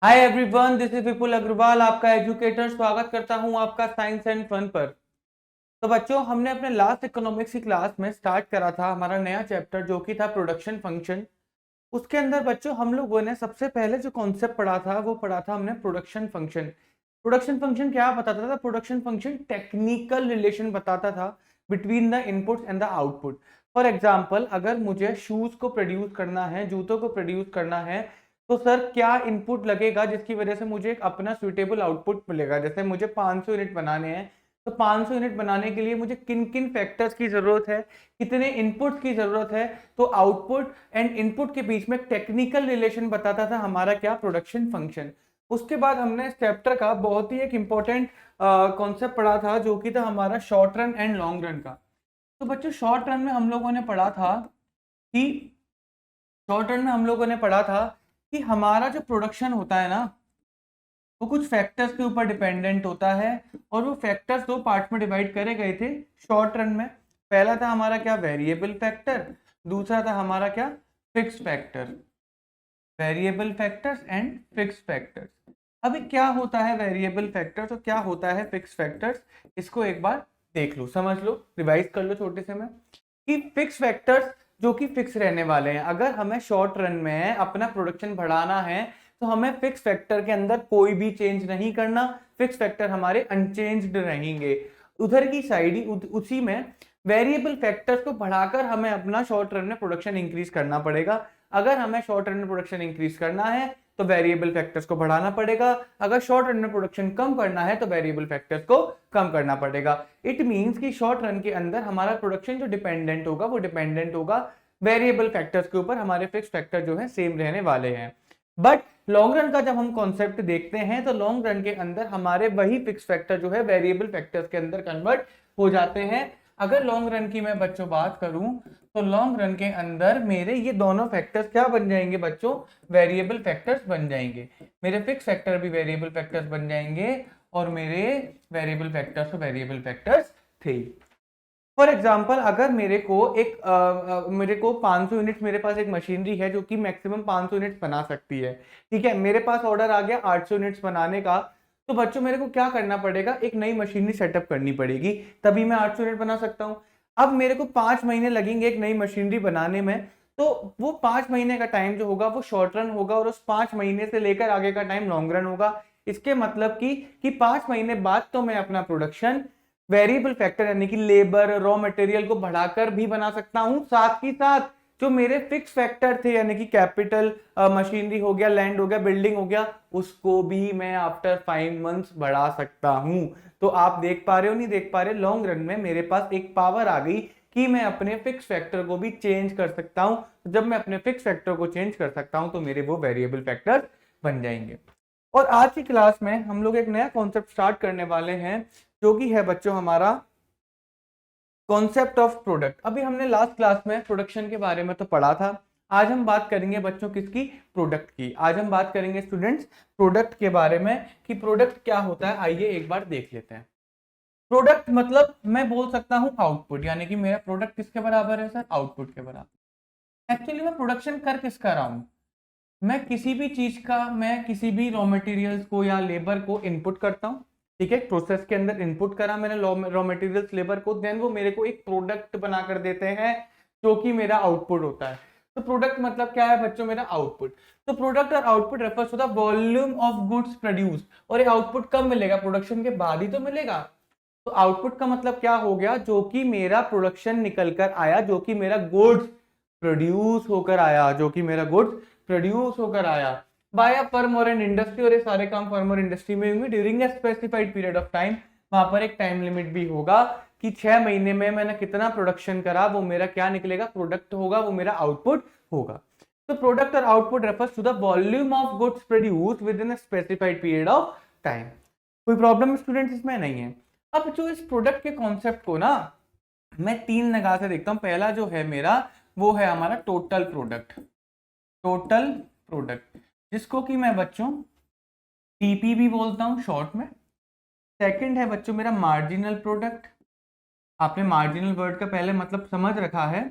Hi everyone, this is विपुल अग्रवाल, आपका educator. स्वागत करता हूं आपका साइंस एंड फन पर। तो बच्चों, हमने अपने लास्ट इकोनॉमिक्स की क्लास में स्टार्ट करा था हमारा नया चैप्टर जो कि था प्रोडक्शन फंक्शन। उसके अंदर बच्चों हम लोगों ने सबसे पहले जो कॉन्सेप्ट पढ़ा था वो पढ़ा था हमने प्रोडक्शन फंक्शन। प्रोडक्शन फंक्शन क्या बताता था? प्रोडक्शन फंक्शन टेक्निकल रिलेशन बताता था between the inputs and the output. For example, अगर मुझे शूज को प्रोड्यूस करना है, जूतों को प्रोड्यूस करना है, तो सर क्या इनपुट लगेगा जिसकी वजह से मुझे एक अपना सुइटेबल आउटपुट मिलेगा? जैसे मुझे 500 यूनिट बनाने हैं, तो 500 यूनिट बनाने के लिए मुझे किन किन फैक्टर्स की जरूरत है, कितने इनपुट्स की जरूरत है। तो आउटपुट एंड इनपुट के बीच में टेक्निकल रिलेशन बताता था हमारा क्या? Production function. उसके बाद हमने इस चैप्टर का बहुत ही एक इंपॉर्टेंट कॉन्सेप्ट पढ़ा था जो कि था हमारा short run and long run का। तो बच्चों, कि शॉर्ट रन में हम लोगों ने पढ़ा था कि हमारा जो प्रोडक्शन होता है ना, वो कुछ फैक्टर्स के ऊपर डिपेंडेंट होता है। और वो फैक्टर्स दो पार्ट में डिवाइड करे गए थे शॉर्ट रन में। पहला था हमारा क्या? Variable factor. दूसरा था हमारा क्या? Fix factor. Variable factors and fix factors. अभी क्या होता है वेरिएबल फैक्टर, तो क्या होता है फिक्स फैक्टर्स, इसको एक बार देख लो, समझ लो, रिवाइज कर लो छोटे से में। कि फिक्स फैक्टर्स जो कि फिक्स रहने वाले हैं, अगर हमें शॉर्ट रन में अपना प्रोडक्शन बढ़ाना है तो हमें फिक्स फैक्टर के अंदर कोई भी चेंज नहीं करना। फिक्स फैक्टर हमारे अनचेंज्ड रहेंगे। उधर की साइड ही उसी में वेरिएबल फैक्टर्स को बढ़ाकर हमें अपना शॉर्ट रन में प्रोडक्शन इंक्रीज करना पड़ेगा। अगर हमें शॉर्ट रन में प्रोडक्शन इंक्रीज करना है तो वेरिएबल फैक्टर्स को बढ़ाना पड़ेगा। अगर शॉर्ट रन में प्रोडक्शन कम करना है तो वेरिएबल फैक्टर्स को कम करना पड़ेगा। इट मींस कि शॉर्ट रन के अंदर हमारा प्रोडक्शन जो डिपेंडेंट होगा वो डिपेंडेंट होगा वेरिएबल फैक्टर्स के ऊपर। हमारे फिक्स फैक्टर जो है सेम रहने वाले हैं। बट लॉन्ग रन का जब हम कॉन्सेप्ट देखते हैं तो लॉन्ग रन के अंदर हमारे वही फिक्स फैक्टर जो है वेरिएबल फैक्टर्स के अंदर कन्वर्ट हो जाते हैं। अगर लॉन्ग रन की मैं बच्चों बात करूं तो लॉन्ग रन के अंदर मेरे ये दोनों फैक्टर्स क्या बन जाएंगे बच्चों? वेरिएबल फैक्टर्स बन जाएंगे। मेरे फिक्स फैक्टर भी वेरिएबल फैक्टर्स बन जाएंगे और मेरे वेरिएबल फैक्टर्स तो वेरिएबल फैक्टर्स थे। फॉर एग्जाम्पल, अगर मेरे को 500 यूनिट, मेरे पास एक मशीनरी है जो कि मैक्सिमम 500 यूनिट्स बना सकती है। ठीक है, मेरे पास ऑर्डर आ गया 800 यूनिट्स बनाने का। तो बच्चों, मेरे को क्या करना पड़ेगा? एक नई मशीनरी सेटअप करनी पड़ेगी, तभी मैं 800 यूनिट बना सकता हूँ। अब मेरे को 5 महीने लगेंगे एक नई मशीनरी बनाने में। तो वो 5 महीने का टाइम जो होगा वो शॉर्ट रन होगा और उस 5 महीने से लेकर आगे का टाइम लॉन्ग रन होगा। इसके मतलब कि 5 महीने बाद तो मैं अपना प्रोडक्शन वेरिएबल फैक्टर यानी कि लेबर, रॉ मटेरियल को बढ़ाकर भी बना सकता हूं। साथ ही साथ जो मेरे फिक्स फैक्टर थे यानी कि कैपिटल, मशीनरी हो गया, लैंड हो गया, बिल्डिंग हो गया, उसको भी मैं आफ्टर 5 मंथ्स बढ़ा सकता हूं। तो आप देख पा रहे हो नहीं देख पा रहे, लॉन्ग रन में मेरे पास एक पावर आ गई कि मैं अपने फिक्स फैक्टर को भी चेंज कर सकता हूं। तो जब मैं अपने फिक्स फैक्टर को चेंज कर सकता हूं तो मेरे वो वेरिएबल फैक्टर बन जाएंगे। और आज की क्लास में हम लोग एक नया कॉन्सेप्ट स्टार्ट करने वाले हैं जो कि है बच्चों हमारा कॉन्सेप्ट ऑफ प्रोडक्ट। अभी हमने लास्ट क्लास में प्रोडक्शन के बारे में तो पढ़ा था। आज हम बात करेंगे बच्चों किसकी? प्रोडक्ट की। आज हम बात करेंगे स्टूडेंट्स प्रोडक्ट के बारे में कि प्रोडक्ट क्या होता है। आइए एक बार देख लेते हैं। प्रोडक्ट मतलब मैं बोल सकता हूं आउटपुट, यानी कि मेरा प्रोडक्ट किसके बराबर है सर? आउटपुट के बराबर। एक्चुअली मैं प्रोडक्शन कर किसका रहा हूं? मैं किसी भी रॉ मटेरियल्स को या लेबर को इनपुट करता हूं। ठीक है, प्रोसेस के अंदर इनपुट करा मैंने रॉ मटेरियल्स, लेबर को, देन वो मेरे को एक प्रोडक्ट बना कर देते हैं जो कि मेरा आउटपुट होता है। तो प्रोडक्ट मतलब क्या है बच्चों? मेरा आउटपुट। तो प्रोडक्ट और output refers to the volume of goods produce. और ये आउटपुट कब मिलेगा? प्रोडक्शन के बाद ही तो मिलेगा। तो आउटपुट का मतलब क्या हो गया? जो कि मेरा प्रोडक्शन निकल कर आया, जो कि मेरा गुड्स प्रोड्यूस होकर आया, जो कि मेरा गुड्स प्रोड्यूस होकर आया बाय अ फर्म और एन इंडस्ट्री। और ये सारे काम फर्म और इंडस्ट्री में होंगे during a specified period of time. वहां पर एक टाइम लिमिट भी होगा कि 6 महीने में मैंने कितना प्रोडक्शन करा, वो मेरा क्या निकलेगा? प्रोडक्ट होगा, वो मेरा आउटपुट होगा। तो प्रोडक्ट और output refers to the volume of goods produced within a specified period of time. कोई प्रॉब्लम स्टूडेंट्स इसमें नहीं है। अब जो इस प्रोडक्ट के कॉन्सेप्ट को ना मैं 3 निगाह से देखता हूं। पहला जो है मेरा, वो है हमारा टोटल प्रोडक्ट। टोटल प्रोडक्ट जिसको कि मैं बच्चों टीपी भी बोलता हूं शॉर्ट में। सेकंड है बच्चों मेरा मार्जिनल प्रोडक्ट। आपने मार्जिनल वर्ड का पहले मतलब समझ रखा है,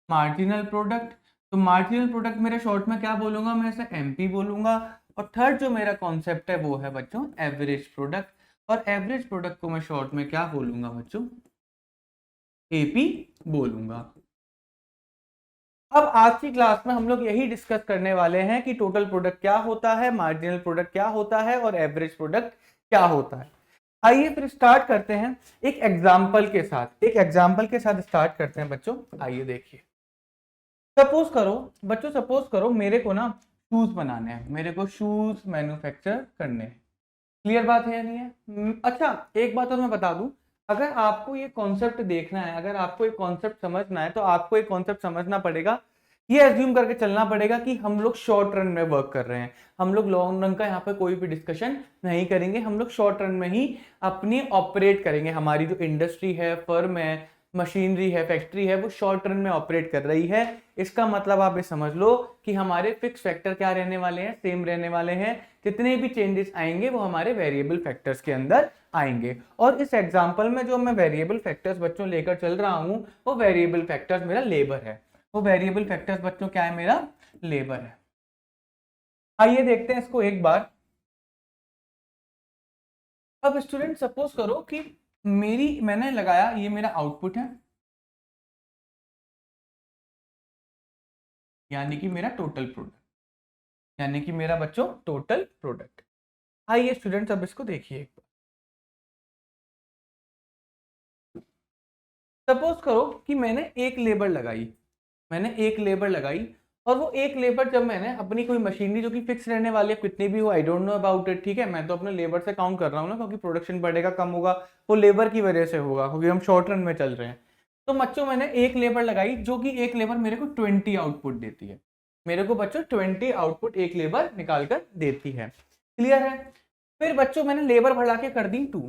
मार्जिनल प्रोडक्ट। तो मार्जिनल प्रोडक्ट मेरे शॉर्ट में क्या बोलूंगा? मैं इसे एमपी बोलूंगा। और थर्ड जो मेरा कॉन्सेप्ट है वो है बच्चों एवरेज प्रोडक्ट, और एवरेज प्रोडक्ट को मैं शॉर्ट में क्या बोलूंगा बच्चों, एपी बोलूंगा। अब आज की क्लास में हम लोग यही डिस्कस करने वाले हैं कि टोटल प्रोडक्ट क्या होता है, मार्जिनल प्रोडक्ट क्या होता है और एवरेज प्रोडक्ट क्या होता है। आइए फिर स्टार्ट करते हैं एक एग्जांपल के साथ, एक एग्जांपल के साथ स्टार्ट करते हैं बच्चों। आइए देखिए, सपोज करो बच्चों, सपोज करो मेरे को ना शूज बनाने हैं, मेरे को शूज मैन्युफैक्चर करने हैं। क्लियर बात है या नहीं है? अच्छा एक बात और मैं बता दूं, अगर आपको ये कॉन्सेप्ट देखना है, अगर आपको ये कॉन्सेप्ट समझना है, तो आपको एक कॉन्सेप्ट समझना पड़ेगा, ये एज्यूम करके चलना पड़ेगा कि हम लोग शॉर्ट रन में वर्क कर रहे हैं। हम लोग लॉन्ग रन का यहाँ पे कोई भी डिस्कशन नहीं करेंगे, हम लोग शॉर्ट रन में ही अपनी ऑपरेट करेंगे। हमारी जो इंडस्ट्री है, फर्म है, मशीनरी है, फैक्ट्री है, वो शॉर्ट रन में ऑपरेट कर रही है। इसका मतलब आप ये समझ लो कि हमारे फिक्स फैक्टर क्या रहने वाले हैं, सेम रहने वाले हैं। जितने भी चेंजेस आएंगे वो हमारे वेरिएबल फैक्टर्स के अंदर आएंगे। और इस एग्जांपल में जो मैं वेरिएबल फैक्टर्स बच्चों लेकर चल रहा हूं, वो वेरिएबल फैक्टर्स मेरा लेबर है। वो वेरिएबल फैक्टर्स बच्चों क्या है, मेरा लेबर है। आइए देखते हैं इसको एक बार। अब स्टूडेंट सपोज करो कि मैंने लगाया, ये मेरा आउटपुट है, यानी कि मेरा टोटल प्रोडक्ट, यानी कि मेरा बच्चों टोटल प्रोडक्ट। आइए स्टूडेंट्स अब इसको देखिए एक बार। सपोज करो कि मैंने एक लेबर लगाई, मैंने एक लेबर लगाई, और वो एक लेबर जब मैंने अपनी कोई मशीनरी जो कि फिक्स रहने वाली है, कितनी भी हो, I don't know about it, ठीक है, मैं तो अपने लेबर से काउंट कर रहा हूँ ना, क्योंकि प्रोडक्शन बढ़ेगा कम होगा वो लेबर की वजह से होगा, क्योंकि हम शॉर्ट रन में चल रहे हैं। तो बच्चों मैंने एक लेबर लगाई, जो कि एक लेबर मेरे को 20 आउटपुट देती है। मेरे को बच्चों 20 आउटपुट एक लेबर निकाल कर देती है। क्लियर है? फिर बच्चों मैंने लेबर बढ़ा के कर दी 2।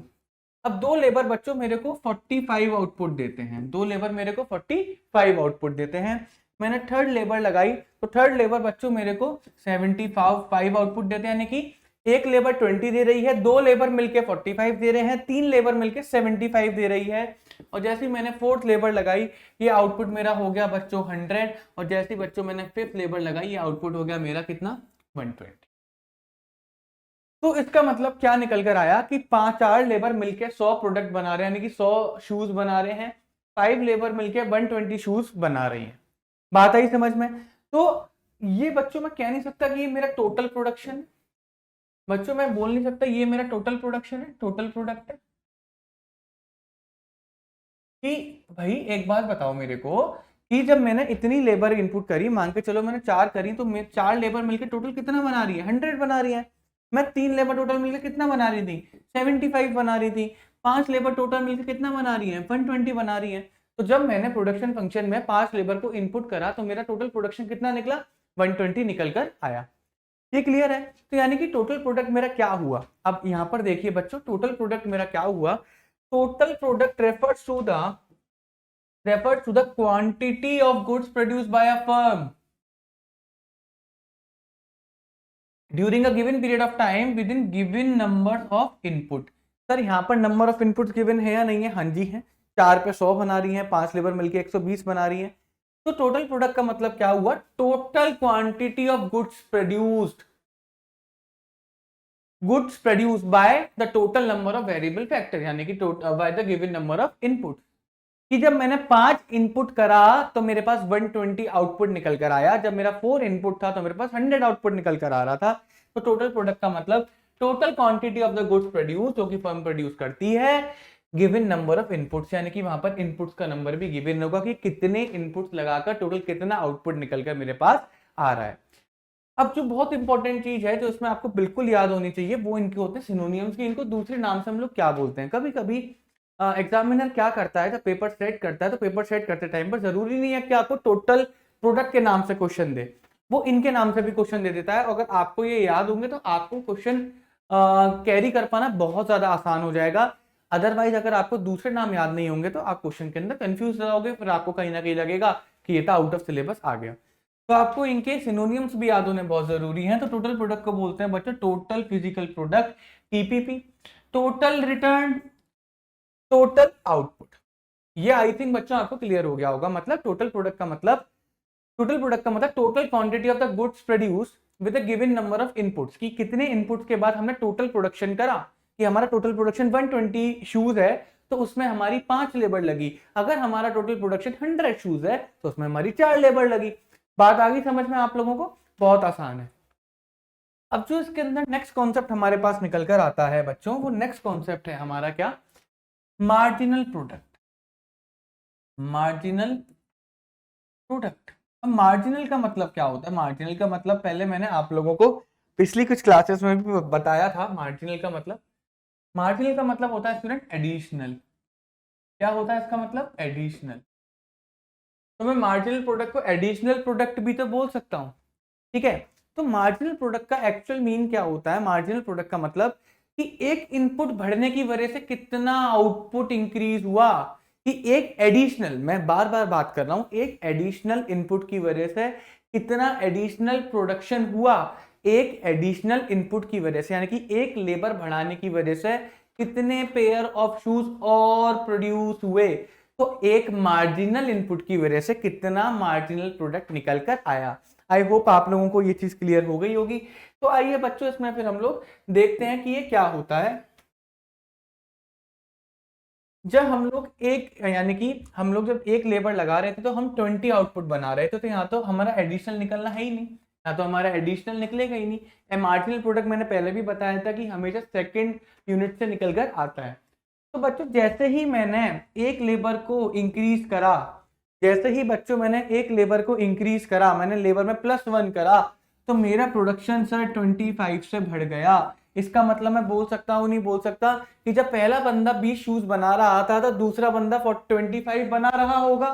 अब दो लेबर बच्चों मेरे को 45 आउटपुट देते हैं, दो लेबर मेरे को 45 आउटपुट देते हैं। मैंने थर्ड लेबर लगाई, तो थर्ड लेबर बच्चों मेरे को 75 आउटपुट देते हैं, यानी कि एक लेबर 20 दे रही है, दो लेबर मिलके 45 दे रहे हैं, तीन लेबर मिलके 75 दे रही है। और जैसे ही मैंने फोर्थ लेबर लगाई, ये आउटपुट मेरा हो गया बच्चों 100। और जैसे बच्चों मैंने फिफ्थ लेबर लगाई, ये आउटपुट हो गया मेरा कितना, 120। तो इसका मतलब क्या निकल कर आया कि 5-4 लेबर मिलके 100 प्रोडक्ट बना रहे हैं, यानी कि 100 शूज बना रहे हैं। 5 लेबर मिलके 120 शूज बना रही हैं। बात आई समझ में? तो ये बच्चों मैं कह नहीं सकता कि ये मेरा टोटल प्रोडक्शन है। बच्चों मैं बोल नहीं सकता ये मेरा टोटल प्रोडक्शन है, टोटल प्रोडक्ट है। कि भाई एक बात बताओ मेरे को, कि जब मैंने इतनी लेबर इनपुट करी, मान के चलो मैंने 4 करी, तो 4 लेबर मिलकर टोटल कितना बना रही है, 100 बना रही है। मैं 3 लेबर टोटल मिलकर कितना बना रही थी, 75 बना रही थी। 5 लेबर टोटल मिलकर कितना बना रही है, 120 बना रही है। तो जब मैंने प्रोडक्शन फंक्शन में 5 लेबर को इनपुट करा, तो मेरा टोटल प्रोडक्शन कितना निकला, 120 निकल कर आया। ये क्लियर है? तो यानी कि टोटल प्रोडक्ट मेरा क्या हुआ, अब यहां पर देखिए बच्चों, टोटल प्रोडक्ट मेरा क्या हुआ। Total product refers to the quantity of goods produced by a firm during a given period of time within given numbers of input। Sir यहाँ पर नंबर ऑफ इनपुट गिवन है या नहीं है? हाँ जी है। 4 पे 100 बना रही है, 5 लेबर मिलके 120 बना रही है। तो टोटल प्रोडक्ट का मतलब क्या हुआ, total quantity of goods produced by the total number of variable factor, यानी कि by the given number of input. कि जब मैंने 5 इनपुट करा तो मेरे पास 120 आउटपुट निकल कर आया, जब मेरा 4 इनपुट था तो मेरे पास 100 आउटपुट निकल कर आ रहा था। तो टोटल प्रोडक्ट का मतलब total quantity of the goods produce, जो कि फर्म प्रोड्यूस करती है, गिवन नंबर ऑफ इनपुट्स, यानी कि वहां पर इनपुट्स का नंबर भी गिवन होगा कि कितने इनपुट्स लगाकर टोटल कितना आउटपुट निकल कर मेरे पास आ रहा है। अब जो बहुत इंपॉर्टेंट चीज है जो इसमें आपको बिल्कुल याद होनी चाहिए, वो इनके होते हैं सिनोनियम्स की। इनको दूसरे नाम से हम लोग क्या बोलते हैं, कभी कभी एग्जामिनर क्या करता है, जब पेपर सेट करता है, तो पेपर सेट करते टाइम पर जरूरी नहीं है कि आपको टोटल प्रोडक्ट के नाम से क्वेश्चन दे, वो इनके नाम से भी क्वेश्चन दे देता है। अगर आपको ये याद होंगे तो आपको क्वेश्चन कैरी कर पाना बहुत ज्यादा आसान हो जाएगा। अदरवाइज अगर आपको दूसरे नाम याद नहीं होंगे तो आप क्वेश्चन के अंदर कंफ्यूज रहोगे, फिर आपको कहीं ना कहीं लगेगा कि ये तो आउट ऑफ सिलेबस आ गया। तो आपको इनके सिनोनियम्स भी याद होने बहुत जरूरी है। तो टोटल प्रोडक्ट को बोलते हैं बच्चों total physical product, TPP. Total return, total output. ये आई थिंक बच्चों आपको क्लियर हो गया होगा। मतलब टोटल प्रोडक्ट का मतलब टोटल प्रोडक्ट का मतलब total quantity of the goods produce with a given number of inputs, कि कितने इनपुट्स के बाद हमने टोटल प्रोडक्शन करा। कि हमारा टोटल प्रोडक्शन 120 शूज है तो उसमें हमारी 5 लेबर लगी। अगर हमारा टोटल प्रोडक्शन 100 शूज है तो उसमें हमारी 4 लेबर लगी। बात आ गई समझ में आप लोगों को? बहुत आसान है। अब जो इसके अंदर नेक्स्ट कॉन्सेप्ट हमारे पास निकल कर आता है बच्चों, वो नेक्स्ट कॉन्सेप्ट है हमारा क्या? Marginal product. Marginal product. अब मार्जिनल का मतलब क्या होता है? मार्जिनल का मतलब पहले मैंने आप लोगों को पिछली कुछ क्लासेस में भी बताया था। मार्जिनल का मतलब होता है स्टूडेंट एडिशनल। क्या होता है इसका मतलब? एडिशनल। तो मैं मार्जिनल प्रोडक्ट को एडिशनल प्रोडक्ट भी तो बोल सकता हूं, ठीक है। तो मार्जिनल प्रोडक्ट का एक्चुअल मीन क्या होता है? मार्जिनल प्रोडक्ट का मतलब कि एक इनपुट बढ़ने की वजह से कितना आउटपुट इंक्रीज हुआ। कि एक एडिशनल, मैं बार बार बात कर रहा हूं, एक एडिशनल इनपुट की वजह से कितना एडिशनल प्रोडक्शन हुआ। एक एडिशनल इनपुट की वजह से, यानी कि एक लेबर बढ़ाने की वजह से कितने पेयर ऑफ शूज और प्रोड्यूस हुए। तो एक मार्जिनल इनपुट की वजह से कितना मार्जिनल प्रोडक्ट निकल कर आया। आई होप आप लोगों को ये चीज क्लियर हो गई होगी। तो आइए बच्चों इसमें फिर हम लोग देखते हैं कि ये क्या होता है। जब हम लोग एक, यानी कि हम लोग जब एक लेबर लगा रहे थे तो हम 20 आउटपुट बना रहे थे, तो यहाँ तो हमारा एडिशनल निकलना है ही नहीं, यहाँ तो हमारा एडिशनल निकलेगा ही नहीं। मार्जिनल प्रोडक्ट मैंने पहले भी बताया था कि हमेशा सेकंड यूनिट से निकल कर आता है। तो बच्चों जैसे ही मैंने एक लेबर को इंक्रीज करा, जैसे ही बच्चों मैंने एक लेबर को इंक्रीज करा, मैंने लेबर में +1 करा, तो मेरा प्रोडक्शन सर 25 से बढ़ गया। इसका मतलब मैं बोल सकता हूं, नहीं बोल सकता, कि जब पहला बंदा 20 शूज बना रहा था तो दूसरा बंदा 25 बना रहा होगा।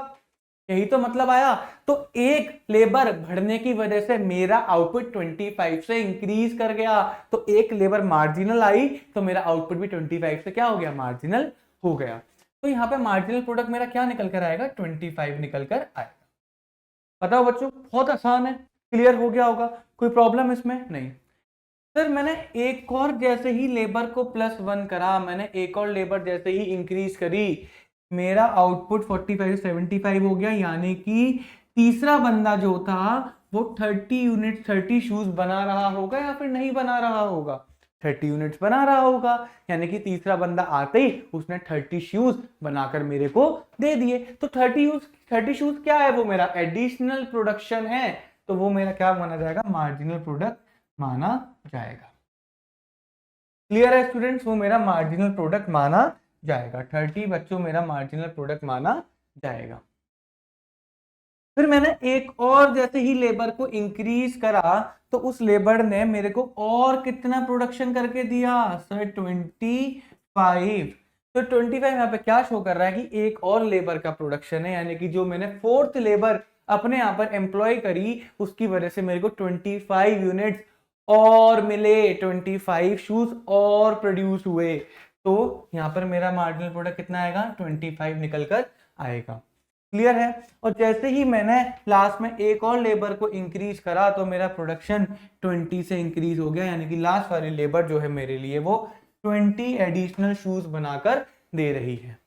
यही तो मतलब आया। तो एक लेबर बढ़ने की वजह से मेरा आउटपुट 25 से इंक्रीज कर गया। तो एक लेबर मार्जिनल आई तो मेरा आउटपुट भी 25 से क्या हो गया? मार्जिनल हो गया। तो यहाँ पे मार्जिनल प्रोडक्ट मेरा क्या निकल कर आएगा? 25 निकल कर आएगा। बताओ बच्चों, बहुत आसान है, क्लियर हो गया होगा? कोई प्रॉब्लम इसमें नहीं। सर मैंने एक और जैसे ही लेबर को +1 करा, मैंने एक और लेबर जैसे ही इंक्रीज करी, मेरा आउटपुट 45 से 75 हो गया। यानी कि तीसरा बंदा जो था वो 30 यूनिट 30 शूज बना रहा होगा या फिर नहीं बना रहा होगा? 30 यूनिट्स बना रहा होगा। यानी कि तीसरा बंदा आते ही उसने 30 शूज बनाकर मेरे को दे दिए। तो 30 शूज क्या है? वो मेरा एडिशनल प्रोडक्शन है। तो वो मेरा क्या माना जाएगा? मार्जिनल प्रोडक्ट माना जाएगा। क्लियर है स्टूडेंट्स? वो मेरा मार्जिनल प्रोडक्ट माना जाएगा। 30 बच्चों मेरा मार्जिनल प्रोडक्ट माना जाएगा। फिर मैंने एक और जैसे ही लेबर को इंक्रीज करा तो उस लेबर ने मेरे को और कितना प्रोडक्शन करके दिया? सर 25। तो 25 यहाँ पे क्या शो कर रहा है कि एक और लेबर का प्रोडक्शन है। यानी कि जो मैंने 4th लेबर अपने यहाँ पर एम्प्लॉय करी उसकी वजह से मेरे को 25 यूनिट्स और मिले, 25 शूज और प्रोड्यूस हुए। तो यहाँ पर मेरा मार्जिनल प्रोडक्ट कितना आएगा? 25 निकल कर आएगा। क्लियर है? और जैसे ही मैंने लास्ट में एक और लेबर को इंक्रीज करा तो मेरा प्रोडक्शन 20 से इंक्रीज हो गया। यानी कि लास्ट वाली लेबर जो है मेरे लिए वो 20 एडिशनल शूज बनाकर दे रही है।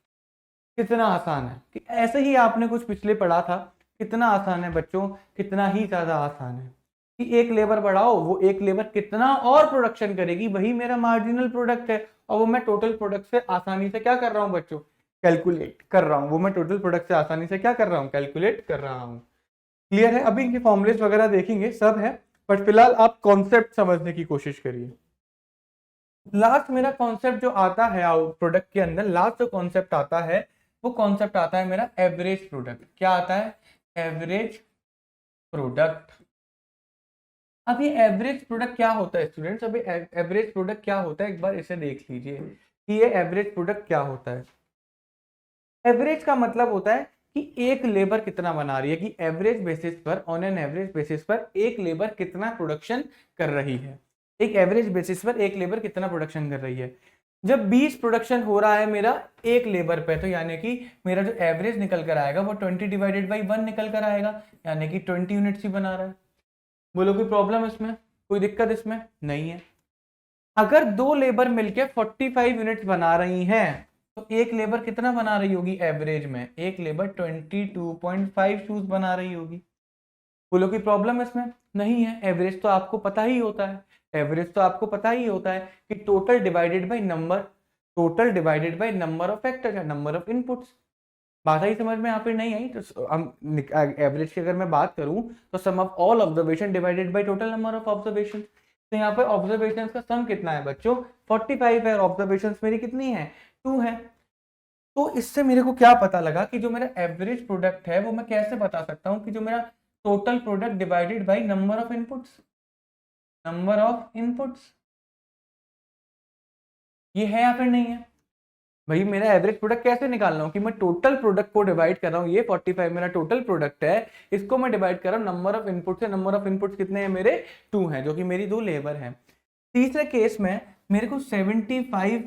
कितना आसान है! कि ऐसे ही आपने कुछ पिछले पढ़ा था। कितना आसान है बच्चों, कितना ही ज्यादा आसान है कि एक लेबर बढ़ाओ, वो एक लेबर कितना और प्रोडक्शन करेगी, वही मेरा मार्जिनल प्रोडक्ट है। और वो मैं टोटल प्रोडक्ट से आसानी से क्या कर रहा हूं बच्चों? कैलकुलेट कर रहा हूं। वो मैं टोटल प्रोडक्ट से आसानी से क्या कर रहा हूं? कैलकुलेट कर रहा हूं। क्लियर है? अभी इनके फॉर्मुलेस वगैरह देखेंगे, सब है, बट फिलहाल आप कॉन्सेप्ट समझने की कोशिश करिए। लास्ट मेरा कॉन्सेप्ट जो आता है प्रोडक्ट के अंदर, लास्ट जो कॉन्सेप्ट आता है वो कॉन्सेप्ट आता है मेरा एवरेज प्रोडक्ट। क्या आता है? Average product. अब ये एवरेज प्रोडक्ट क्या होता है स्टूडेंट्स? अभी एवरेज प्रोडक्ट क्या होता है एक बार इसे देख लीजिए कि ये एवरेज प्रोडक्ट क्या होता है। एवरेज का मतलब होता है कि एक लेबर कितना बना रही है, कि एवरेज बेसिस पर, ऑन एन एवरेज बेसिस पर एक लेबर कितना प्रोडक्शन कर रही है। एक एवरेज बेसिस पर एक लेबर कितना प्रोडक्शन कर रही है। जब 20 प्रोडक्शन हो रहा है मेरा एक लेबर पे, तो यानी कि मेरा जो एवरेज निकल कर आएगा वो 20/1 निकल कर आएगा। यानी कि 20 यूनिट्स ही बना रहा है। बोलो कोई प्रॉब्लम इसमें? कोई दिक्कत इसमें नहीं है। अगर दो लेबर मिलके 45 यूनिट्स बना रही हैं तो एक लेबर कितना बना रही होगी? एवरेज में एक लेबर 22.5 शूज बना रही होगी। बोलो कि प्रॉब्लम इसमें नहीं है, एवरेज तो आपको पता ही होता है, एवरेज तो आपको पता ही होता है कि total divided by number, total divided by number of factors या नंबर ऑफ इनपुट्स। बात आई समझ में यहाँ पे नहीं आई तो हम एवरेज की अगर मैं बात करूं तो sum of all observation divided by total number of observation. तो यहाँ पे ऑब्जर्वेशन का सम कितना है बच्चों 45 है, ऑब्जर्वेशन मेरी कितनी है 2 है। तो इससे मेरे को क्या पता लगा कि जो मेरा एवरेज प्रोडक्ट है वो मैं कैसे बता सकता हूँ कि जो मेरा total product divided by number of inputs, number of inputs, ये है या फिर नहीं है। भाई मेरा एवरेज प्रोडक्ट कैसे निकालना हूँ कि मैं टोटल प्रोडक्ट को डिवाइड कर रहा हूँ, ये 45 मेरा टोटल प्रोडक्ट है, इसको मैं डिवाइड कर रहा हूँ नंबर ऑफ इनपुट से, नंबर ऑफ इनपुट्स कितने हैं मेरे 2 हैं जो कि मेरी 2 लेबर है। तीसरे केस में मेरे को 75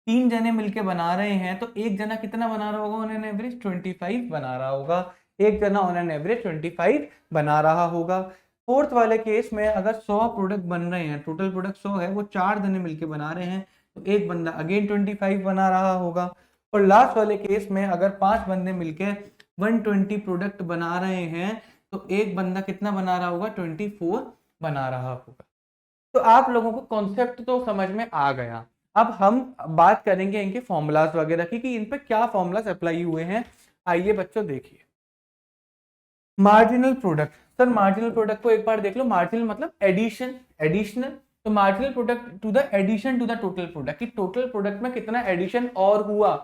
3 जने मिलके बना रहे हैं तो एक जना कितना बना रहा होगा ऑन एन एवरेज 25 बना रहा होगा, एक जना ऑन एन एवरेज 25 बना रहा होगा। फोर्थ वाले केस में अगर 100 प्रोडक्ट बन रहे हैं, टोटल प्रोडक्ट 100 है, वो 4 जने मिलके बना रहे हैं तो एक बंदा अगेन 25 बना रहा होगा। और लास्ट वाले केस में अगर 5 बंदे मिलके 120 प्रोडक्ट बना रहे हैं तो एक बंदा कितना बना रहा होगा 24 बना रहा होगा। तो आप लोगों को कॉन्सेप्ट तो समझ में आ गया। अब हम बात करेंगे इनके फॉर्मूलाज वगैरह की कि इन पे क्या फॉर्मूलाज अप्लाई हुए हैं। आइए बच्चों देखिए, marginal product. Sir marginal product को एक बार देख लो, मार्जिनल मतलब एडिशन, एडिशनल। तो marginal product to the addition to the total product, कि टोटल प्रोडक्ट में कितना एडिशन और हुआ,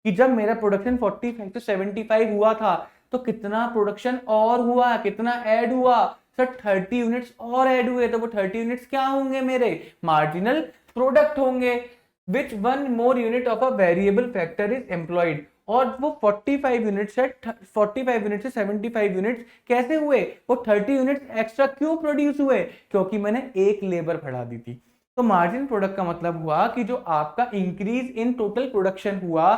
कि जब मेरा प्रोडक्शन 45 से 75 हुआ था तो कितना प्रोडक्शन और हुआ, कितना ऐड हुआ। सर 30 यूनिट्स और ऐड हुए, तो वो 30 यूनिट्स क्या होंगे मेरे मार्जिनल प्रोडक्ट होंगे। Which one more unit of a variable factor is employed, और वो 45 यूनिट्स है, 45 यूनिट से 75 यूनिट्स कैसे हुए, वो 30 यूनिट्स एक्स्ट्रा क्यों प्रोड्यूस हुए, क्योंकि मैंने एक लेबर बढ़ा दी थी। तो मार्जिन प्रोडक्ट का मतलब हुआ कि जो आपका इंक्रीज इन टोटल प्रोडक्शन हुआ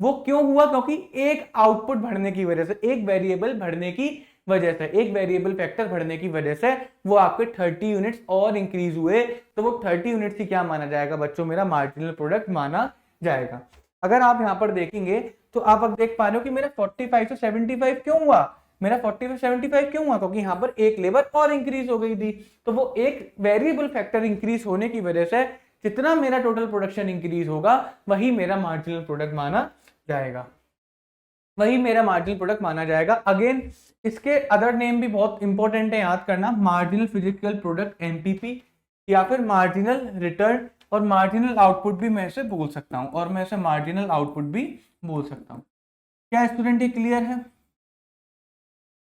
वो क्यों हुआ, क्योंकि एक आउटपुट बढ़ने की वजह से, एक वेरिएबल बढ़ने की वजह से, एक वेरिएबल फैक्टर बढ़ने की वजह से वो आपके 30 यूनिट्स और इंक्रीज हुए, तो वो 30 यूनिट्स ही क्या माना जाएगा बच्चों, मेरा मार्जिनल प्रोडक्ट माना जाएगा। अगर आप यहां पर देखेंगे तो आप अब देख पा रहे हो कि मेरा 45 से 75 क्यों हुआ, मेरा 45 से 75 क्यों हुआ, क्योंकि यहाँ पर एक लेबर और इंक्रीज हो गई थी। तो वो एक वेरिएबल फैक्टर इंक्रीज होने की वजह से जितना मेरा टोटल प्रोडक्शन इंक्रीज होगा वही मेरा मार्जिनल प्रोडक्ट माना जाएगा, वही मेरा मार्जिनल प्रोडक्ट माना जाएगा। अगेन इसके अदर नेम भी बहुत इंपॉर्टेंट है याद करना, मार्जिनल फिजिकल प्रोडक्ट एमपीपी, या फिर मार्जिनल रिटर्न, और मार्जिनल आउटपुट भी मैं इसे बोल सकता हूं, और मैं इसे मार्जिनल आउटपुट भी बोल सकता हूं। क्या स्टूडेंट ये क्लियर है,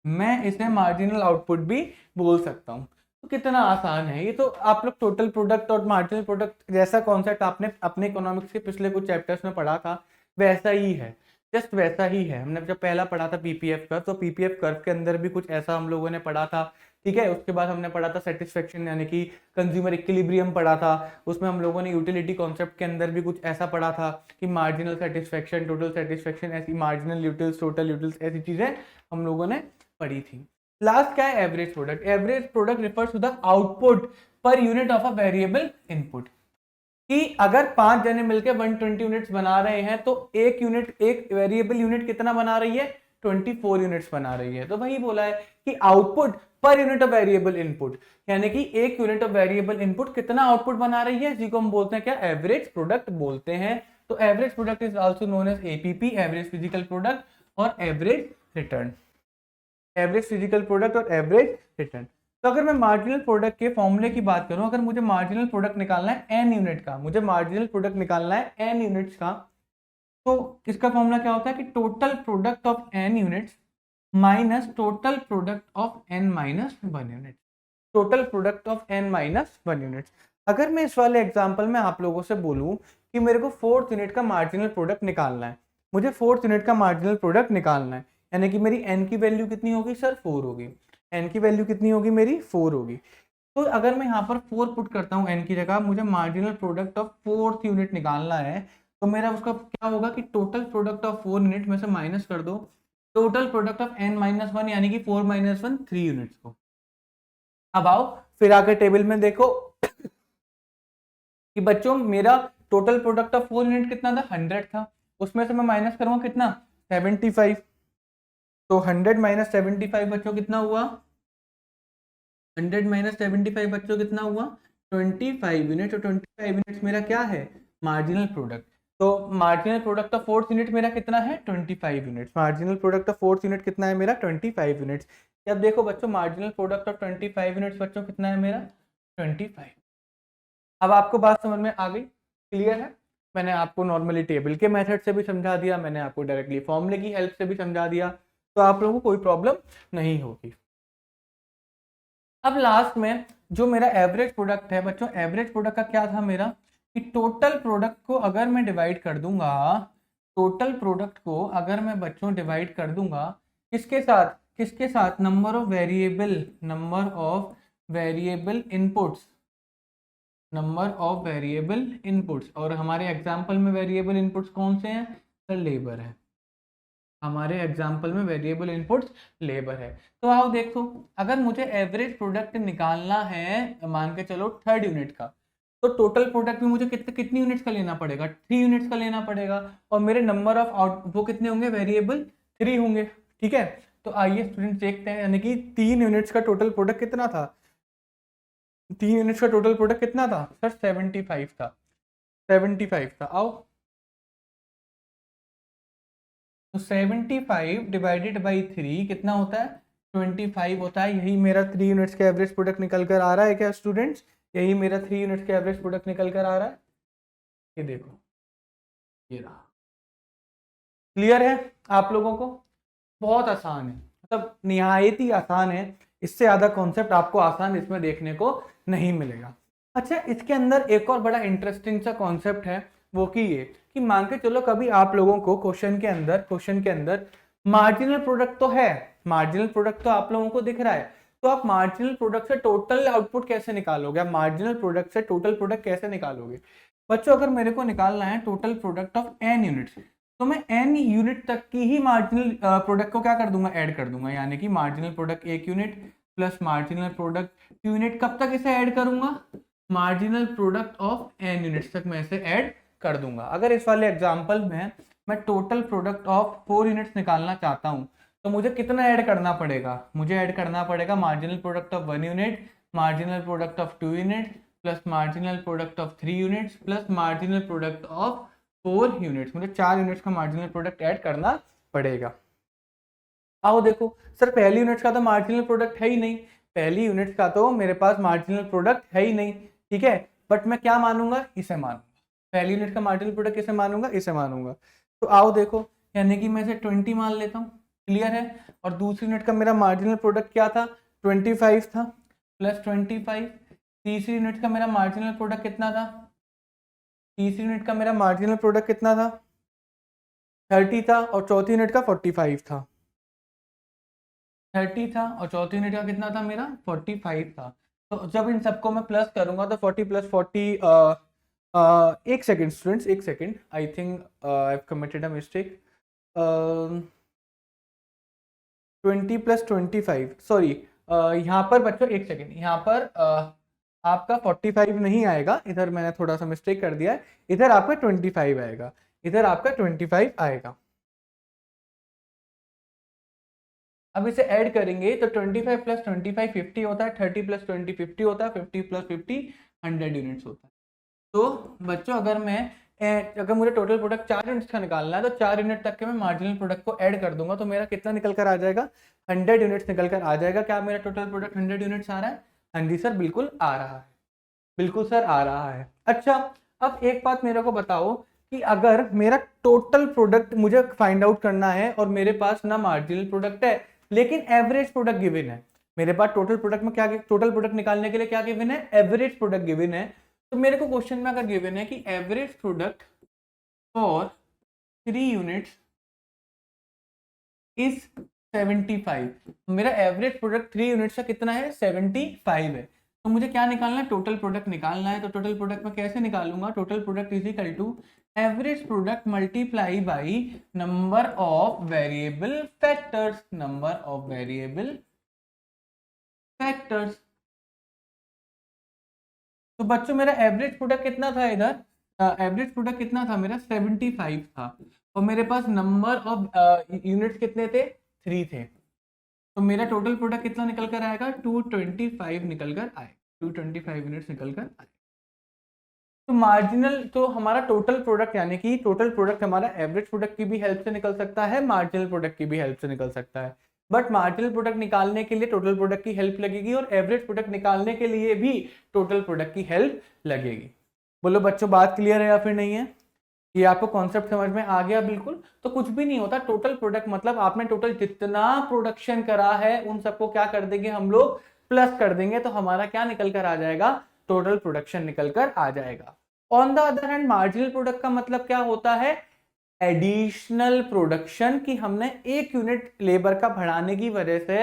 मैं इसे मार्जिनल आउटपुट भी बोल सकता हूं। तो कितना आसान है ये, तो आप लोग टोटल प्रोडक्ट और मार्जिनल प्रोडक्ट जैसा कॉन्सेप्ट आपने अपने इकोनॉमिक्स के पिछले कुछ चैप्टर्स में पढ़ा था वैसा ही है, जस्ट वैसा ही है। हमने जब पहला पढ़ा था पीपीएफ कर्व, तो पीपीएफ कर्व के अंदर भी कुछ ऐसा हम लोगों ने पढ़ा था, ठीक है। उसके बाद हमने पढ़ा था सेटिस्फेक्शन यानी कि कंज्यूमर इक्विलिब्रियम पढ़ा था, उसमें हम लोगों ने यूटिलिटी कॉन्सेप्ट के अंदर भी कुछ ऐसा पढ़ा था कि मार्जिनल सेटिस्फेक्शन, टोटल सेटिस्फेक्शन, ऐसी मार्जिनल यूटिल्स, टोटल यूटिल्स, ऐसी चीजें हम लोगों ने पढ़ी थी। लास्ट क्या है, average product. Average product refers to the output per unit of a variable input, कि अगर 5 जने मिलकर 120 यूनिट्स बना रहे हैं तो एक यूनिट, एक वेरिएबल यूनिट कितना बना रही है 24 यूनिट्स बना रही है। तो वही बोला है कि output per unit of variable input, यानी कि एक यूनिट ऑफ वेरिएबल इनपुट कितना आउटपुट बना रही है, जिसको हम बोलते हैं क्या, एवरेज प्रोडक्ट बोलते हैं। तो average product is also known as APP, average physical product, और average return, average physical product और एवरेज रिटर्न। तो अगर मैं मार्जिनल प्रोडक्ट के फॉर्मूले की बात करूं, अगर मुझे मार्जिनल प्रोडक्ट निकालना है एन यूनिट का, मुझे मार्जिनल प्रोडक्ट निकालना है एन यूनिट्स का, तो इसका फॉर्मूला क्या होता है कि total product of N units minus total product of N minus 1 unit, total product of N minus 1 unit. अगर मैं इस वाले एग्जांपल में आप लोगों से बोलूं कि मेरे को 4th यूनिट का मार्जिनल प्रोडक्ट निकालना है, मुझे 4th यूनिट का मार्जिनल प्रोडक्ट निकालना है, यानी कि मेरी एन की वैल्यू कितनी होगी सर 4 होगी, एन की वैल्यू कितनी होगी मेरी 4 होगी। तो अगर मैं यहाँ पर 4 पुट करता हूँ एन की जगह, मुझे marginal product of 4th unit निकालना है, तो मेरा उसका क्या होगा कि टोटल प्रोडक्ट ऑफ 4 यूनिट में से माइनस कर दो total product of N minus 1, यानी कि 4 माइनस 1 3 यूनिट्स को। अब आओ फिर आकर टेबल में देखो कि बच्चों मेरा टोटल प्रोडक्ट ऑफ 4 यूनिट कितना था 100 था, उसमें से मैं माइनस करूंगा कितना 75, तो 100 माइनस 75 बच्चों कितना हुआ? 100 माइनस 75 बच्चों कितना हुआ? 25 यूनिट। और 25 यूनिट्स मेरा क्या है? Marginal product. तो marginal product of fourth unit मेरा कितना है? 25 units. Marginal product of fourth unit कितना है मेरा? 25 यूनिट्स। अब देखो बच्चों, मार्जिनल प्रोडक्ट ऑफ 25 यूनिट्स बच्चों कितना है मेरा? 25। अब आपको बात समझ में आ गई? क्लियर है? मैंने आपको नॉर्मली टेबल के मेथड से भी समझा दिया, मैंने आपको डायरेक्टली फॉर्मूले की हेल्प से भी समझा दिया, तो आप लोगों को कोई प्रॉब्लम नहीं होगी। अब लास्ट में जो मेरा एवरेज प्रोडक्ट है बच्चों, एवरेज प्रोडक्ट का क्या था मेरा? कि टोटल प्रोडक्ट को अगर मैं डिवाइड कर दूंगा, टोटल प्रोडक्ट को अगर मैं बच्चों डिवाइड कर दूंगा किसके साथ? किसके साथ? Number of variable, number of variable inputs, number of variable inputs. और हमारे एग्जांपल में वेरिएबल इनपुट्स कौन से हैं? सर लेबर है। हमारे एग्जाम्पल में वेरिएबल इनपुट्स लेबर है। तो आओ देखो, अगर मुझे एवरेज प्रोडक्ट निकालना है मान के चलो थर्ड यूनिट का, तो टोटल प्रोडक्ट में मुझे कितनी यूनिट्स का लेना पड़ेगा? 3 यूनिट्स का लेना पड़ेगा। और मेरे नंबर ऑफ आउट वो कितने होंगे? वेरिएबल 3 होंगे। ठीक है, तो आइए स्टूडेंट देखते हैं, यानी कि 3 यूनिट्स का टोटल प्रोडक्ट कितना था? 3 यूनिट्स का टोटल प्रोडक्ट कितना था सर? 75 था। 75 था। आओ, तो 75 डिवाइडेड बाई 3 कितना होता है? 25 होता है। यही मेरा 3 यूनिट्स का एवरेज प्रोडक्ट निकल कर आ रहा है क्या स्टूडेंट्स? यही मेरा 3 यूनिट्स का एवरेज प्रोडक्ट निकल कर आ रहा है। ये देखो, ये रहा। क्लियर है आप लोगों को? बहुत आसान है, मतलब निहायत ही आसान है। इससे ज्यादा कॉन्सेप्ट आपको आसान इसमें देखने को नहीं मिलेगा। अच्छा, इसके अंदर एक और बड़ा इंटरेस्टिंग सा कॉन्सेप्ट है, वो कि ये कि मान के चलो कभी आप लोगों को क्वेश्चन के अंदर मार्जिनल प्रोडक्ट तो है, मार्जिनल प्रोडक्ट तो आप लोगों को दिख रहा है, तो आप मार्जिनल प्रोडक्ट से टोटल आउटपुट कैसे निकालोगे? आप मार्जिनल प्रोडक्ट से टोटल प्रोडक्ट कैसे निकालोगे? बच्चों, अगर मेरे को निकालना है total product of n units, तो मैं n यूनिट तक की ही मार्जिनल प्रोडक्ट को क्या कर दूंगा? ऐड कर दूंगा। यानी कि marginal product 1 unit plus marginal product 2 unit. कब तक इसे ऐड करूंगा? Marginal product of n units तक मैं इसे ऐड कर दूंगा। अगर इस वाले एग्जांपल में मैं टोटल प्रोडक्ट ऑफ 4 यूनिट्स निकालना चाहता हूं, तो मुझे कितना ऐड करना पड़ेगा? मुझे ऐड करना पड़ेगा marginal product of 1 unit, marginal product of 2 unit plus marginal product of 3 units plus marginal product of 4 units. मुझे 4 यूनिट्स का मार्जिनल प्रोडक्ट ऐड करना पड़ेगा। आओ देखो, सर पहली यूनिट का तो मार्जिनल प्रोडक्ट है ही नहीं, पहली यूनिट का तो मेरे पास मार्जिनल प्रोडक्ट है ही नहीं। ठीक है, बट मैं क्या मानूंगा? इसे मानूंगा। पहली यूनिट का मार्जिनल प्रोडक्ट किसे मानूंगा? इसे मानूंगा। तो आओ देखो, यानी कि मैं इसे 20 मान लेता हूँ। क्लियर है? और दूसरी यूनिट का मेरा मार्जिनल प्रोडक्ट क्या था? 25 था, प्लस 25। तीसरी यूनिट का मेरा मार्जिनल प्रोडक्ट कितना था? तीसरी यूनिट का मेरा मार्जिनल प्रोडक्ट कितना था? 30 था। और चौथी यूनिट का 45 था। 30 था और चौथी यूनिट का कितना था मेरा? 45 था। तो जब इन सबको मैं प्लस करूंगा तो 40 प्लस 40, एक सेकेंड स्टूडेंट्स, एक second, I think I have committed a mistake. 20 plus 25, sorry, यहाँ पर बच्चों एक सेकेंड, यहाँ पर आपका 45 नहीं आएगा, इधर मैंने थोड़ा सा मिस्टेक कर दिया है, इधर आपका 25 आएगा, इधर आपका 25 आएगा। अब इसे ऐड करेंगे तो 25 प्लस 25 50 होता है, 30 प्लस 20 50 होता है, 50 प्लस 50 100 यूनिट्स होता है। तो बच्चों, अगर मुझे टोटल प्रोडक्ट 4 यूनिट्स का निकालना है, तो 4 यूनिट तक के मैं मार्जिनल प्रोडक्ट को ऐड कर दूंगा, तो मेरा कितना निकल कर आ जाएगा? 100 यूनिट्स निकल कर आ जाएगा। क्या मेरा टोटल प्रोडक्ट 100 यूनिट्स आ रहा है? हाँ जी सर, बिल्कुल आ रहा है, बिल्कुल सर आ रहा है। अच्छा, अब एक बात मेरे को बताओ कि अगर मेरा टोटल प्रोडक्ट मुझे फाइंड आउट करना है और मेरे पास ना मार्जिनल प्रोडक्ट है लेकिन एवरेज प्रोडक्ट गिवन है, मेरे पास टोटल प्रोडक्ट में क्या, टोटल प्रोडक्ट निकालने के लिए क्या गिवन है? एवरेज प्रोडक्ट गिवन है। तो मेरे को क्वेश्चन में अगर गिवन है कि average product for 3 units is 75, मेरा एवरेज प्रोडक्ट 3 यूनिट्स का कितना है? 75 है। तो मुझे क्या निकालना है? टोटल प्रोडक्ट निकालना है। तो टोटल प्रोडक्ट में कैसे निकालूंगा? Total product is equal to average product multiply by number of variable factors, number of variable factors. तो बच्चों, मेरा एवरेज प्रोडक्ट कितना था इधर? एवरेज प्रोडक्ट कितना था मेरा? 75 था। और मेरे पास नंबर ऑफ यूनिट्स कितने थे? 3 थे, तो मेरा टोटल प्रोडक्ट कितना निकल कर आएगा, 225 निकल कर आए, 225 यूनिट्स निकल कर आए। तो मार्जिनल, तो हमारा टोटल प्रोडक्ट यानी कि टोटल प्रोडक्ट हमारा एवरेज प्रोडक्ट की भी हेल्प से निकल सकता है, मार्जिनल प्रोडक्ट की भी हेल्प से निकल सकता है। बट मार्जिनल प्रोडक्ट निकालने के लिए टोटल प्रोडक्ट की हेल्प लगेगी और एवरेज प्रोडक्ट निकालने के लिए भी टोटल प्रोडक्ट की हेल्प लगेगी। बोलो बच्चों, बात क्लियर है या फिर नहीं है? ये आपको कॉन्सेप्ट समझ में आ गया? बिल्कुल। तो कुछ भी नहीं होता, टोटल प्रोडक्ट मतलब आपने टोटल जितना प्रोडक्शन करा है उन सबको क्या कर देंगे हम लोग, प्लस कर देंगे, तो हमारा क्या निकल कर आ जाएगा, टोटल प्रोडक्शन निकल कर आ जाएगा। On the other hand marginal product का मतलब क्या होता है, एडिशनल प्रोडक्शन, की हमने 1 यूनिट लेबर का बढ़ाने की वजह से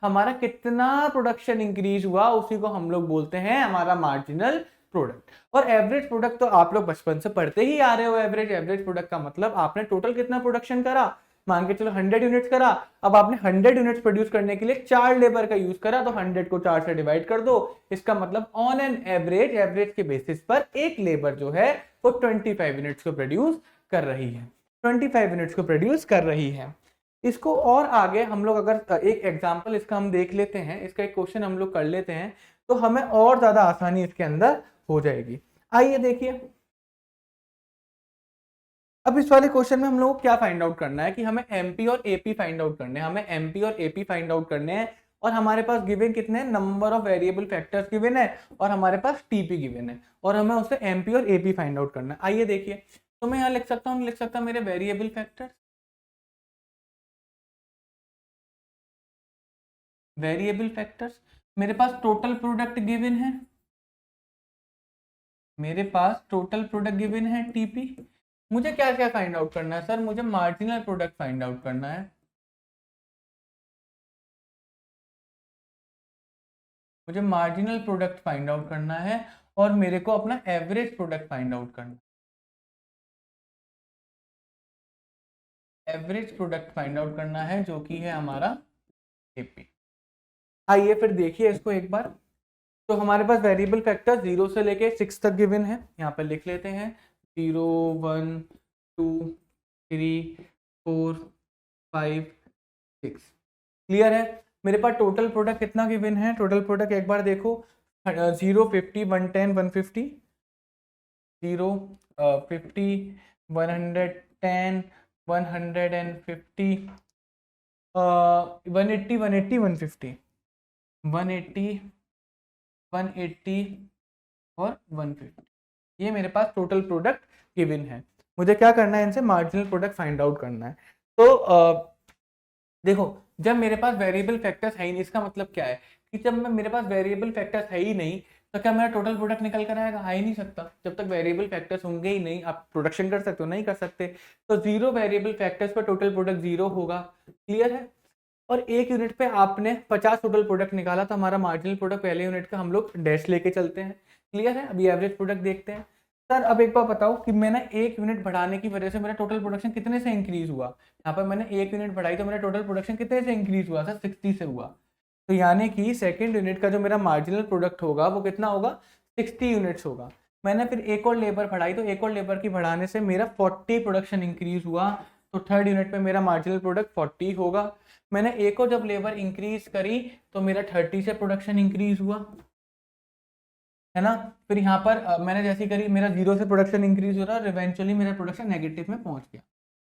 हमारा कितना प्रोडक्शन इंक्रीज हुआ, उसी को हम लोग बोलते हैं हमारा मार्जिनल प्रोडक्ट। और एवरेज प्रोडक्ट तो आप लोग बचपन से पढ़ते ही आ रहे हो, एवरेज प्रोडक्ट का मतलब आपने टोटल कितना प्रोडक्शन करा, मान के चलो 100 यूनिट्स करा, अब आपने 100 यूनिट्स प्रोड्यूस करने के लिए 4 लेबर का यूज करा, तो 100 को 4 से डिवाइड कर दो, इसका मतलब ऑन एन एवरेज के बेसिस पर एक लेबर जो है वो 25 यूनिट्स को प्रोड्यूस कर रही है, 25 यूनिट्स को प्रोड्यूस कर रही है। इसको और आगे हम लोग अगर एक एग्जांपल इसका हम देख लेते हैं, इसका एक क्वेश्चन हम लोग कर लेते हैं, तो हमें और ज्यादा आसानी इसके अंदर हो जाएगी। आइए देखिए, अब इस वाले क्वेश्चन में हम लोग को क्या फाइंड आउट करना है कि हमें एमपी और एपी फाइंड आउट करने हैं, हमें एमपी और एपी फाइंड आउट करने हैं, और हमारे पास गिवन कितने, number of variable factors given है, और हमारे पास टीपी गिवन है, और हमें उससे एमपी और एपी फाइंड आउट करना है। आइए देखिए, तो मैं यहाँ लिख सकता हूँ, लिख सकता हूँ मेरे वेरिएबल फैक्टर्स, मेरे पास टोटल प्रोडक्ट गिवन है, मेरे पास टोटल प्रोडक्ट गिवन है टीपी। मुझे क्या क्या फाइंड आउट करना है सर, मुझे मार्जिनल प्रोडक्ट फाइंड आउट करना है, मुझे मार्जिनल प्रोडक्ट फाइंड आउट करना है, और मेरे को अपना एवरेज प्रोडक्ट फाइंड आउट करना है, एवरेज प्रोडक्ट फाइंड आउट करना है जो कि है हमारा एपी। आइए फिर देखिए इसको एक बार। तो हमारे पास वेरिएबल फैक्टर 0 से लेके 6 तक गिवन है, यहाँ पर लिख लेते हैं 0 1 2 3 4 5 6। क्लियर है? मेरे पास टोटल प्रोडक्ट कितना गिवन है, टोटल प्रोडक्ट एक बार देखो, 0 50 110 150, 0 50 110 150, 180 180 150, 180 180 और 150, ये मेरे पास टोटल प्रोडक्ट गिवन है। मुझे क्या करना है, इनसे मार्जिनल प्रोडक्ट फाइंड आउट करना है। तो देखो, जब मेरे पास वेरिएबल फैक्टर्स है ही नहीं, इसका मतलब क्या है कि जब मेरे पास वेरिएबल फैक्टर्स है ही नहीं, तो क्या मेरा टोटल प्रोडक्ट निकल कर आएगा, आ ही नहीं सकता। जब तक वेरिएबल फैक्टर्स होंगे ही नहीं, आप प्रोडक्शन कर सकते हो, नहीं कर सकते। तो 0 वेरिएबल फैक्टर्स पर टोटल प्रोडक्ट 0 होगा। क्लियर है? और 1 यूनिट पे आपने 50 टोटल प्रोडक्ट निकाला, तो हमारा मार्जिनल प्रोडक्ट पहले यूनिट का हम लोग डैश लेके चलते हैं। क्लियर है? अभी एवरेज प्रोडक्ट देखते हैं। सर अब एक बार बताओ कि मैंने 1 यूनिट बढ़ाने की वजह से मेरा टोटल प्रोडक्शन कितने से इंक्रीज हुआ, यहाँ पर मैंने 1 यूनिट बढ़ाई तो मेरा टोटल प्रोडक्शन कितने से इंक्रीज हुआ सर, 60 से हुआ। तो यानी कि सेकेंड यूनिट का जो मेरा मार्जिनल प्रोडक्ट होगा वो कितना होगा, 60 यूनिट्स होगा। मैंने फिर एक और लेबर बढ़ाई, तो एक और लेबर की बढ़ाने से मेरा 40 प्रोडक्शन इंक्रीज हुआ, तो थर्ड यूनिट पे मेरा मार्जिनल प्रोडक्ट 40 होगा। मैंने एक और जब लेबर इंक्रीज करी तो मेरा 30 से प्रोडक्शन इंक्रीज हुआ, है ना। फिर यहाँ पर मैंने जैसी करी, मेरा 0 से प्रोडक्शन इंक्रीज हो रहा और इवेंचुअली मेरा प्रोडक्शन नेगेटिव में पहुंच गया।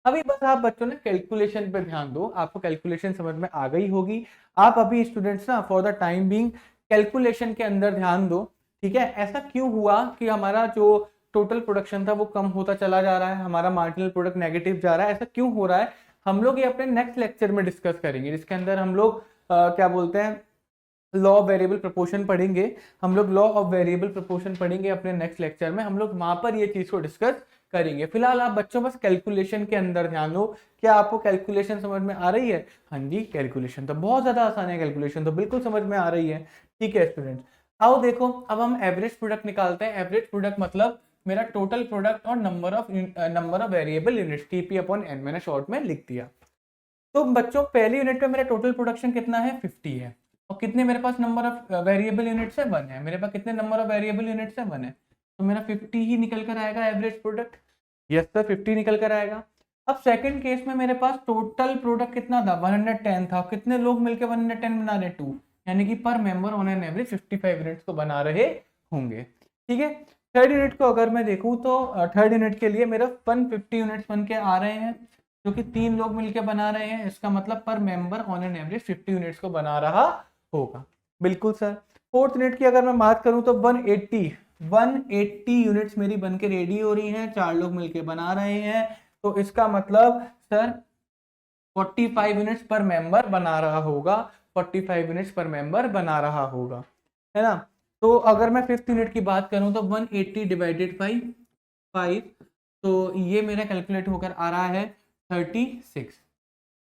अभी बस आप बच्चों ने कैलकुलेशन पे ध्यान दो, आपको कैलकुलेशन समझ में आ गई होगी। आप अभी स्टूडेंट्स ना for the time being calculation के अंदर ध्यान दो, ठीक है। ऐसा क्यों हुआ कि हमारा जो टोटल प्रोडक्शन था वो कम होता चला जा रहा है, हमारा मार्जिनल प्रोडक्ट नेगेटिव जा रहा है, ऐसा क्यों हो रहा है, हम लोग ये अपने नेक्स्ट लेक्चर में डिस्कस करेंगे, जिसके अंदर हम लोग क्या बोलते हैं, लॉ ऑफ वेरिएबल प्रोपोर्शन पढ़ेंगे। हम लोग लॉ ऑफ वेरिएबल प्रोपोर्शन पढ़ेंगे अपने नेक्स्ट लेक्चर में, हम लोग वहां पर ये चीज को डिस्कस करेंगे। फिलहाल आप बच्चों बस कैलकुलेशन के अंदर ध्यान दो। क्या आपको कैलकुलेशन समझ में आ रही है? हाँ जी, कैलकुलेशन तो बहुत ज्यादा आसान है, कैलकुलेशन तो बिल्कुल समझ में आ रही है। ठीक है स्टूडेंट्स, आओ देखो अब हम एवरेज प्रोडक्ट निकालते हैं। एवरेज प्रोडक्ट मतलब मेरा टोटल प्रोडक्ट और number of variable units, TP upon n, मैंने शॉर्ट में लिख दिया। तो बच्चों पहली यूनिट पे मेरा टोटल प्रोडक्शन कितना है, 50 है, और कितने मेरे पास नंबर ऑफ वेरिएबल यूनिट्स है, 1 है। मेरे पास कितने नंबर ऑफ वेरिएबल यूनिट्स है, 1 है, तो मेरा 50 ही निकल कर आएगा एवरेज प्रोडक्ट। यस सर, 50 निकल कर आएगा। अब सेकंड केस में मेरे पास टोटल प्रोडक्ट कितना था, 110 था। कितने लोग मिलकर 110 बना रहे, 2, यानी कि पर member on an average 55 units को बना रहे होंगे। ठीक है, थर्ड यूनिट को अगर मैं देखूं तो थर्ड यूनिट के लिए मेरा 150 यूनिट्स बन के आ रहे हैं, जो कि 3 लोग मिलकर बना रहे हैं। इसका मतलब पर member on an average 50 units को बना रहा होगा। बिल्कुल सर। फोर्थ यूनिट की अगर मैं बात करूं तो 180 यूनिट्स मेरी बन के रेडी हो रही हैं, 4 लोग मिलकर बना रहे हैं। तो इसका मतलब सर 45 यूनिट्स पर मेंबर बना रहा होगा, 45 यूनिट्स पर मेंबर बना रहा होगा, है ना। तो अगर मैं फिफ्थ यूनिट की बात करूं तो 180 डिवाइडेड बाई 5, तो ये मेरा कैलकुलेट होकर आ रहा है 36।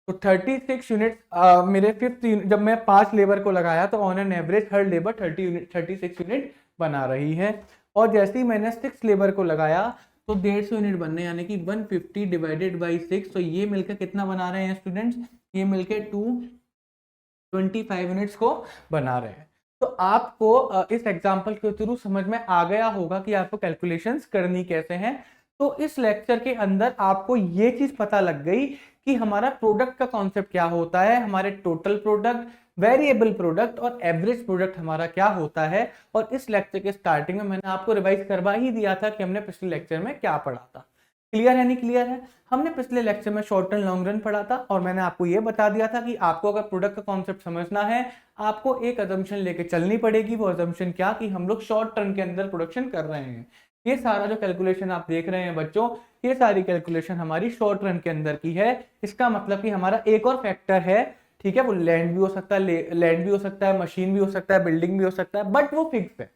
तो 36 यूनिट मेरे फिफ्थ जब मैं 5 लेबर को लगाया तो on an average her labour 36 unit बना रही है। और जैसे ही मैंने 6 लेबर को लगाया तो 150 यूनिट बनने, यानी कि 150 डिवाइडेड बाई 6, तो ये मिलकर कितना बना रहे हैं स्टूडेंट्स, ये मिलकर 225 यूनिट्स को बना रहे हैं। तो आपको इस एग्जांपल के थ्रू समझ में आ गया होगा कि आपको कैलकुलेशंस करनी कैसे हैं। तो इस लेक्चर के अंदर आपको ये चीज पता लग गई कि हमारा प्रोडक्ट का कॉन्सेप्ट क्या होता है, हमारे टोटल प्रोडक्ट, वेरिएबल प्रोडक्ट और एवरेज प्रोडक्ट हमारा क्या होता है। और इस लेक्चर के स्टार्टिंग में मैंने आपको रिवाइज करवा ही दिया था कि हमने पिछले लेक्चर में क्या पढ़ा था। क्लियर है, नहीं क्लियर है? हमने पिछले लेक्चर में शॉर्ट रन लॉन्ग रन पढ़ा था और मैंने आपको यह बता दिया था कि आपको अगर प्रोडक्ट का कॉन्सेप्ट समझना है, आपको एक अजम्पशन लेके चलनी पड़ेगी। वो अजम्पशन क्या, कि हम लोग शॉर्ट रन के अंदर प्रोडक्शन कर रहे हैं। ये सारा जो कैलकुलेशन आप देख रहे हैं बच्चों, ये सारी कैलकुलेशन हमारी शॉर्ट रन के अंदर की है। इसका मतलब कि हमारा एक और फैक्टर है, ठीक है, वो लैंड भी हो सकता है, लैंड भी हो सकता है, मशीन भी हो सकता है, बिल्डिंग भी हो सकता है, बट वो फिक्स है,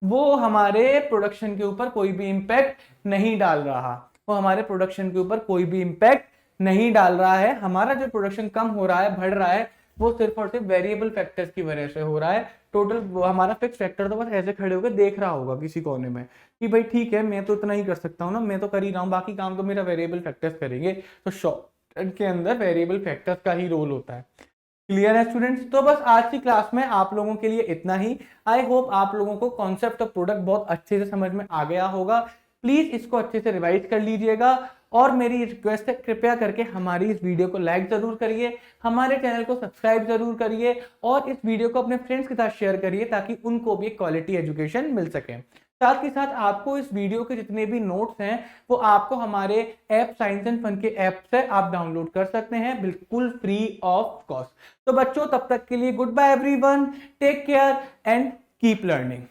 वो हमारे प्रोडक्शन के ऊपर कोई भी इंपैक्ट नहीं डाल रहा। वो हमारे प्रोडक्शन के ऊपर कोई भी इंपैक्ट नहीं डाल रहा है। हमारा जो प्रोडक्शन कम हो रहा है, बढ़ रहा है, वो सिर्फ और सिर्फ वेरिएबल फैक्टर्स की वजह से हो रहा है। टोटल हमारा फिक्स फैक्टर तो बस ऐसे खड़े होकर देख रहा होगा किसी कोने में कि भाई ठीक है, मैं तो इतना ही कर सकता हूँ ना, मैं तो कर ही रहा हूँ, बाकी काम तो मेरा वेरिएबल फैक्टर्स करेंगे। तो शॉर्ट के अंदर वेरिएबल फैक्टर्स का ही रोल होता है। क्लियर है स्टूडेंट्स? तो बस आज की क्लास में आप लोगों के लिए इतना ही। आई होप आप लोगों को कॉन्सेप्ट ऑफ प्रोडक्ट बहुत अच्छे से समझ में आ गया होगा। प्लीज इसको अच्छे से रिवाइज कर लीजिएगा और मेरी रिक्वेस्ट है, कृपया करके हमारी इस वीडियो को लाइक जरूर करिए, हमारे चैनल को सब्सक्राइब जरूर करिए और इस वीडियो को अपने फ्रेंड्स के साथ शेयर करिए ताकि उनको भी क्वालिटी एजुकेशन मिल सके। साथ ही साथ आपको इस वीडियो के जितने भी नोट्स हैं वो आपको हमारे ऐप साइंस एंड फन के ऐप से आप डाउनलोड कर सकते हैं, बिल्कुल फ्री ऑफ कॉस्ट। तो बच्चों, तब तक के लिए goodbye everyone, take care and keep learning.